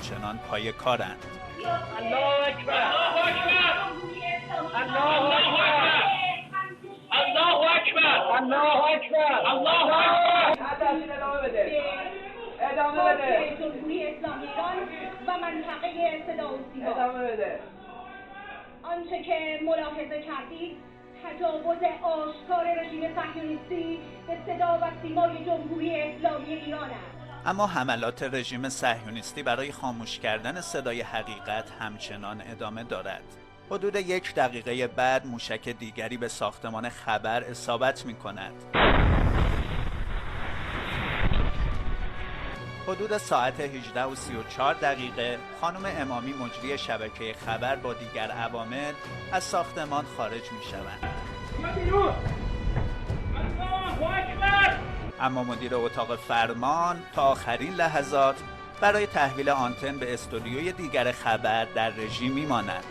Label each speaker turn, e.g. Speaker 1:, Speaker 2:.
Speaker 1: همچنان پای کارند.
Speaker 2: الله اکبر، الله اکبر، الله اکبر، الله اکبر، الله اکبر. ادامه بده.
Speaker 3: جمهوری اسلامی ایران و منطقه صدا و سیما.
Speaker 2: ادامه بده.
Speaker 3: آنچه که ملاحظه کردید تجاوز آشکار رژیم صهیونیستی به صدا و سیمای جمهوری اسلامی ایران است.
Speaker 1: اما حملات رژیم صهیونیستی برای خاموش کردن صدای حقیقت همچنان ادامه دارد. حدود 1 دقیقه بعد موشک دیگری به ساختمان خبر اصابت می کند. حدود ساعت 18:34 خانم امامی مجری شبکه خبر با دیگر عوامل از ساختمان خارج می شوند. اما مدیر اتاق فرمان تا آخرین لحظات برای تحویل آنتن به استودیوی دیگر خبر در رژیم می ماند.